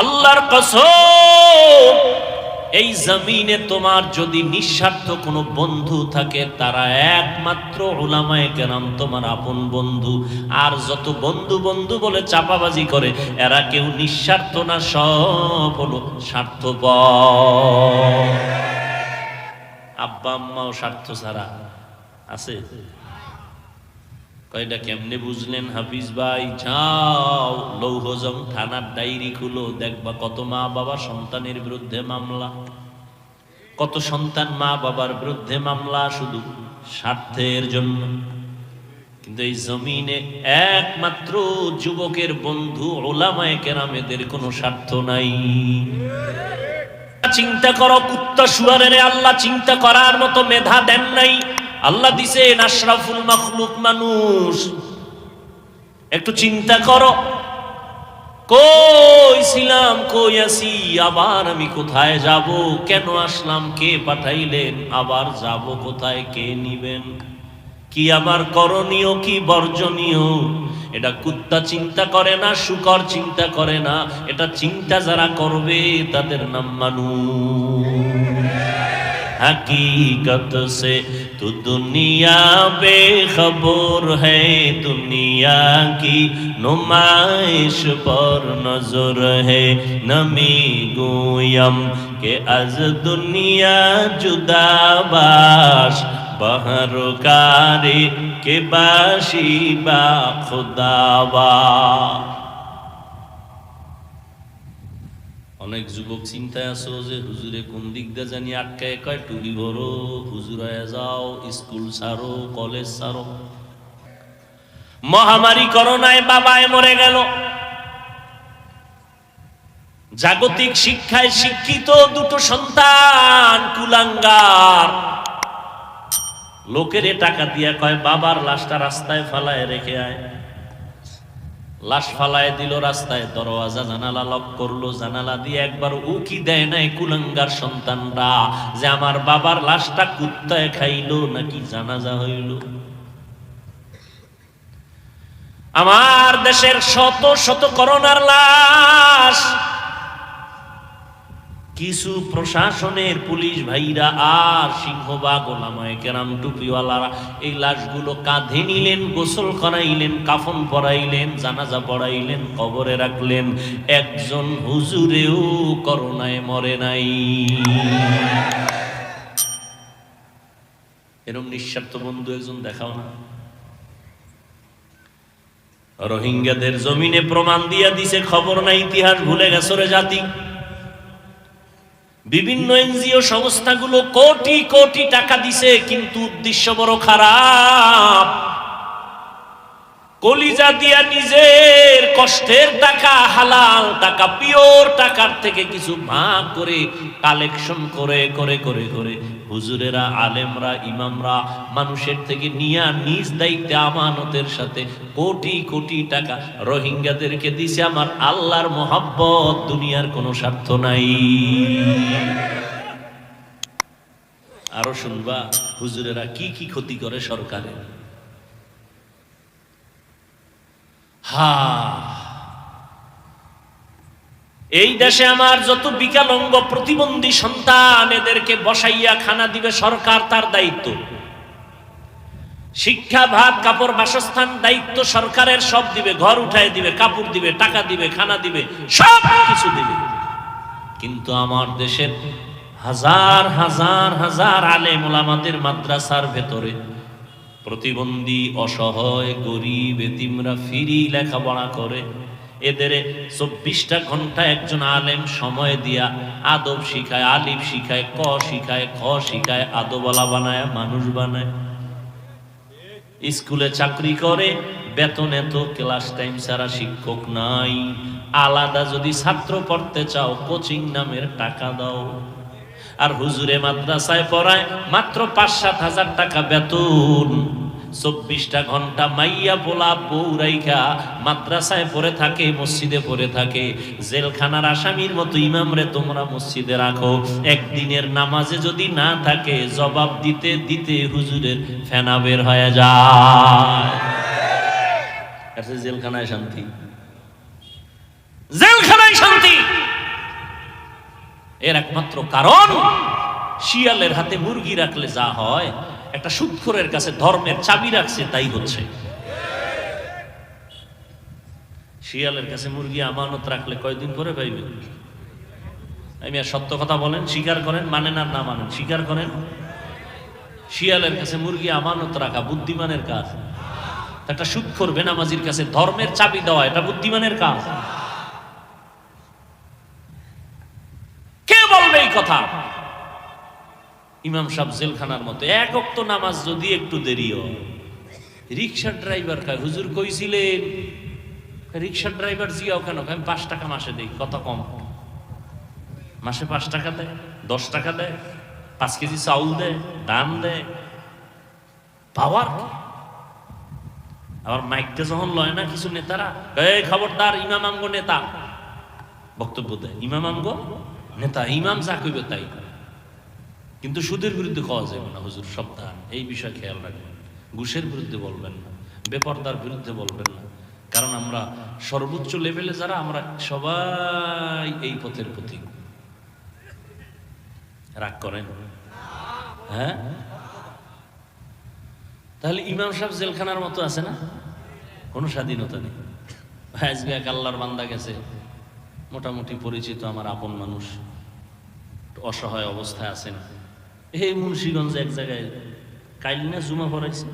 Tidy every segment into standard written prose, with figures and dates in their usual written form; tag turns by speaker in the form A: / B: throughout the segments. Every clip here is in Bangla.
A: আল্লাহর কসম, এই জমিনে তোমার যদি নিঃস্বার্থ কোনো বন্ধু থাকে তারা একমাত্র উলামায়ে কেরাম তোমার আপন বন্ধু। আর যত বন্ধু বন্ধু বলে চাপাবাজি করে এরা কেউ নিঃস্বার্থ না, সব হলো স্বার্থপর। আব্বা আম্মাও স্বার্থ ছাড়া আছে। কয়টা কেমনে বুঝলেন হাফিজ ভাই? যাও লৌহজং থানার ডায়েরি খুলো, দেখবা কত মা বাবা সন্তানের বিরুদ্ধে মামলা, কত সন্তান মা বাবার বিরুদ্ধে মামলা শুধু স্বার্থের জন্য। কিন্তু এই জমিনে একমাত্র যুবকের বন্ধু উলামায়ে কেরাম, এদের কোনো স্বার্থ নাই। চিন্তা করো, কুত্তা শুয়ারের আল্লাহ চিন্তা করার মতো মেধা দেন নাই। আল্লাহ দিছেন আশরাফুল মাখলুক মানুষ। একটু চিন্তা করো, কই ছিলাম, কই আছি, আবার আমি কোথায় যাব, কেন আসলাম, কে পাঠাইলেন, আবার যাব কোথায়, কে নিবেন, কি আমার করণীয়, কি বর্জনীয়। এটা কুত্তা চিন্তা করে না, শুকর চিন্তা করে না। এটা চিন্তা যারা করবে তাদের নাম মানুষ। हकीकत से तो दुनिया बेखबर है, दुनिया की नुमाइश पर नजर है। नमी गोयम के अज दुनिया जुदाबाश, बहरकारे के बाशी बा खुदाबा। অনেক যুবক চিন্তায় আছো যে হুজুরে কোন দিক দিয়ে জানি আটকায়, কয় টুলি ভরো, হুজুর হয়ে যাও, স্কুল ছাড়ো, কলেজ ছাড়ো। মহামারী করোনায় বাবায় মরে গেল। জাগতিক শিক্ষায় শিক্ষিত দুটো সন্তান কুলাঙ্গার, লোকের টাকা দিয়া কয় বাবার লাশটা রাস্তায় ফালায় রেখে আয়। লাশ ফালায় দিল রাস্তায়, দরওয়াজা জানালা লক করলো, জানালা দিয়ে একবার উকি দেয় নাই কুলাঙ্গার সন্তানরা যে আমার বাবার লাশটা কুত্তায় খাইলো নাকি জানাজা হইল। আমার দেশের শত শত করোনার লাশ, কিছু প্রশাসনের পুলিশ ভাইরা আর সিংহবাগ ওলামায়ে কেরাম টুপিওয়ালারা এই লাশগুলো কাঁধে নিলেন, গোসল করাইলেন, কাফন পরাইলেন, জানাজা পড়াইলেন, কবরে রাখলেন। একজন হুজুরেও করোনায় মরে নাই। এরকম নিঃস্বার্থ বন্ধু একজন দেখাও না। রোহিঙ্গাদের জমিনে প্রমাণ দিয়া দিছে, খবর নাই, ইতিহাস ভুলে গেছে রে জাতি। বিভিন্ন এনজিও সংস্থাগুলো কোটি কোটি টাকা দিছে, কিন্তু উদ্দেশ্য বড় খারাপ। কলিজা দিয়া নিজের কষ্টের টাকা, হালাল টাকা, পিওর টাকার থেকে কিছু ভাগ করে কালেকশন করে করে করে করে হুজুরেরা, আলেমরা, ইমামরা মানুষের থেকে নিয়া নিজ দায়িত্বে আমানতের সাথে কোটি কোটি টাকা রোহিঙ্গাদেরকে দিছে। আমার আল্লাহর মোহাব্বত, দুনিয়ার কোনো স্বার্থ নাই। আরো শুনবা হুজুরেরা কি কি ক্ষতি করে সরকারের। এই দেশে আমার যত বিকলাঙ্গ প্রতিবন্ধী সন্তান, এদেরকে বসাইয়া খানা দিবে সরকার, তার দায়িত্ব। শিক্ষা, ভাত, কাপড়, বাসস্থান দায়িত্ব সরকারের, সব দিবে, ঘর উঠায় দিবে, কাপড় দিবে, টাকা দিবে, খানা দিবে, সব কিছু দিবে। কিন্তু আমার দেশের হাজার হাজার হাজার আলেম ওলামাদের মাদ্রাসার ভেতরে প্রতিবন্ধী, অসহায়, গরিব, এতিমরা ফ্রি লেখাপড়া করে। এদের 24টা ঘন্টা একজন আলেম সময় দিয়া আদব শিখায়, আলিফ শিখায়, ক শিখায়, খ শিখায়, আদবওয়ালা বানায়, মানুষ বানায়। স্কুলে চাকরি করে, বেতন এত, ক্লাস টাইম ছাড়া শিক্ষক নাই। আলাদা যদি ছাত্র পড়তে চাও কোচিং নামের টাকা দাও। আর হুজুরে মাদ্রাসায় পড়ায় মাত্র 5-7 হাজার টাকা বেতন। 24টা ঘন্টা মাইয়া পোলা বউ রাইখা মাদ্রাসায় পড়ে থাকে, মসজিদে পড়ে থাকে। জেলখানার আসামির মতো ইমামরে তোমরা মসজিদে রাখো, একদিনের নামাজে যদি না থাকে জবাব দিতে দিতে হুজুরের ফেনা বের হয়ে যায়। জেলখানায় শান্তি, জেলখানায় শান্তি। এর একমাত্র কারণ শিয়ালের হাতে মুরগি রাখলে যা হয়, একটা সুদখোরের কাছে ধর্মের চাবি রাখছে তাই হচ্ছে। শিয়ালের কাছে মুরগি আমানত রাখলে কয়দিন পরে পাইবে? আমি আর সত্য কথা বলেন, স্বীকার করেন, মানেন আর না মানেন, স্বীকার করেন। শিয়ালের কাছে মুরগি আমানত রাখা বুদ্ধিমানের কাজ। একটা সুদখোর বেনামাজির কাছে ধর্মের চাবি দেওয়া, এটা বুদ্ধিমানের কাজ। কে বলবে এই কথা? ইমাম সাহেব জেলখানার মতো এক ওয়াক্ত নামাজ যদি একটু দেরি হয়, রিক্সার ড্রাইভার কয় হুজুর কইছিলেন, রিক্সার ড্রাইভার জিয়াও কেন? আমি 5 টাকা মাসে দেই। কত কম? মাসে 5 টাকা দেয়, 10 টাকা দেয়, 5 কেজি চাউল দেয়, ধান দেয়, পাওয়ার। আবার মাইকটা যখন লয় না কিছু নেতারা, এই খবরদার ইমাম আমগো নেতা, বক্তব্য দেয় ইমাম আমগো নেতা, ইমাম যা কইবে তাই। কিন্তু সুদের বিরুদ্ধে খাওয়া যাবে না হুজুর, সাবধান, এই বিষয়ে খেয়াল রাখবেন। ঘুষের বিরুদ্ধে বলবেন না, বেপরদার বিরুদ্ধে বলবেন না, কারণ আমরা সর্বোচ্চ লেভেলে যারা, আমরা সবাই এই পথের প্রতীক। রাগ করেন? হ্যাঁ, তাহলে ইমাম সাহেব জেলখানার মতো আছে না? কোনো স্বাধীনতা নেই। আজকে এক আল্লাহর বান্দা গেছে, মোটামুটি পরিচিত আমার আপন মানুষ, অসহায় অবস্থায় আছেন এই মুন্সিগঞ্জে এক জায়গায়। কাইল না জুমা পড়াইছে,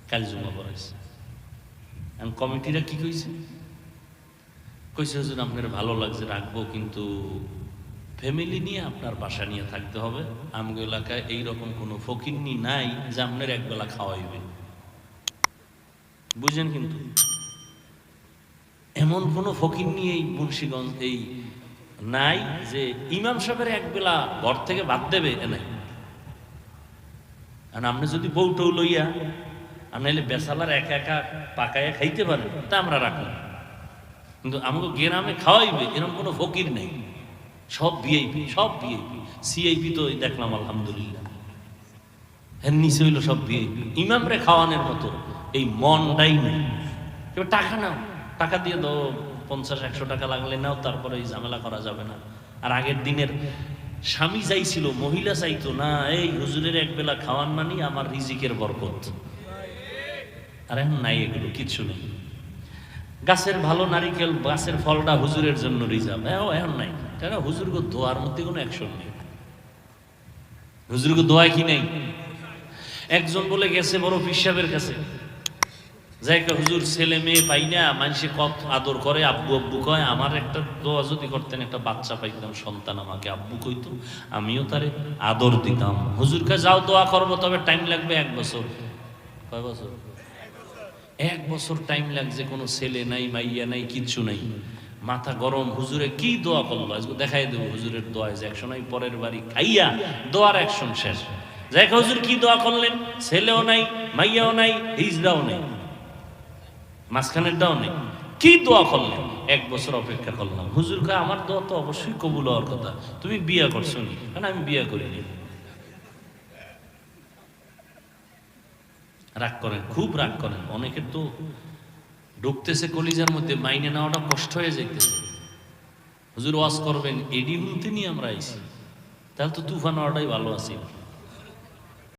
A: কাল জুমা পড়াইছে। কমিটিরা কি কইছে? কইছে হুজুর আপনার ভালো লাগছে, রাখবো, কিন্তু ফ্যামিলি নিয়ে আপনার বাসা নিয়ে থাকতে হবে। আমগো এলাকায় এইরকম কোনো ফকিন্নি নাই যে আপনার একবেলা খাওয়াইবে, বুঝেন? কিন্তু এমন কোনো ফকিন্নি এই মুন্সিগঞ্জ এই নাই যে ইমাম সাহেবের একবেলা ঘর থেকে বাদ দেবে, এ নাই। আর আপনি যদি বউটৌ লইয়া আপনি বেসালার একা একা পাকাইয়া খাইতে পারেন, তা আমরা রাখলাম, কিন্তু আমাকে গ্রামে খাওয়াইবে এরকম কোনো ফকির নেই। সব ভিআইপি, সব ভিআইপি। সিআইপি তো দেখলাম আলহামদুলিল্লাহ, এর নিচে হইলো সব ভিআইপি। ইমামরে খাওয়ানোর মতো এই মনটাই নেই। এবার টাকা নাও, টাকা দিয়ে দাও, 50-100 টাকা লাগলে নাও, তারপরে এই ঝামেলা করা যাবে না। আর আগের দিনের স্বামী চাইছিল, মহিলা চাইতো না, এই হুজুরের একবেলা খাওয়ান মানি আমার রিজিকের বরকত। আর এখন নাই, এগুলো কিচ্ছু নেই। গাছের ভালো নারিকেল, গাছের ফলটা হুজুরের জন্য রিজার্ভ, এখন নাই। কেন? হুজুরকে দোয়ার মধ্যে কোনো অ্যাকশন নেই। হুজুরকে দোয়ায় কি নেই? একজন বলে গেছে বড় পিসাবের কাছে, যাইকা হুজুর ছেলে মেয়ে পাই না, মানুষে কত আদর করে, আব্বু আব্বু কয়, আমার একটা দোয়া যদি করতেন, একটা বাচ্চা পাইতাম, সন্তান আমাকে আব্বু কইতো, আমিও তারে আদর দিতাম। হুজুরকে যাও দোয়া করবো, তবে টাইম লাগবে 1 বছর। কয় বছর? 1 বছর টাইম লাগছে। কোনো ছেলে নাই, মাইয়া নাই, কিচ্ছু নাই। মাথা গরম। হুজুরে কি দোয়া করলো আজকে দেখাই দেবো। হুজুরের দোয়ায় যে অ্যাকশন, এই পরের বাড়ি খাইয়া দোয়ার অ্যাকশন শেষ। যাই হুজুর কি দোয়া করলেন? ছেলেও নাই, মাইয়াও নাই, হিজড়াও নেই, মাঝখানেরটাও নেই। কি দোয়া করলেন? 1 বছর অপেক্ষা করলাম। হুজুর কয়, আমার দোয়া তো অবশ্যই কবুল হওয়ার কথা, তুমি বিয়ে করছো নি? কারণ আমি বিয়ে করিনি। রাগ করেন, খুব রাগ করেন। অনেকের তো ঢুকতেছে কলিজার মধ্যে, মাইনে নেওয়াটা কষ্ট হয়ে যাইতেছে। হুজুর ওয়াজ করবেন, এডি হুনতে নিয়ে আমরা আইছি, তাহলে তো তুফান হওয়াটাই ভালো আছে।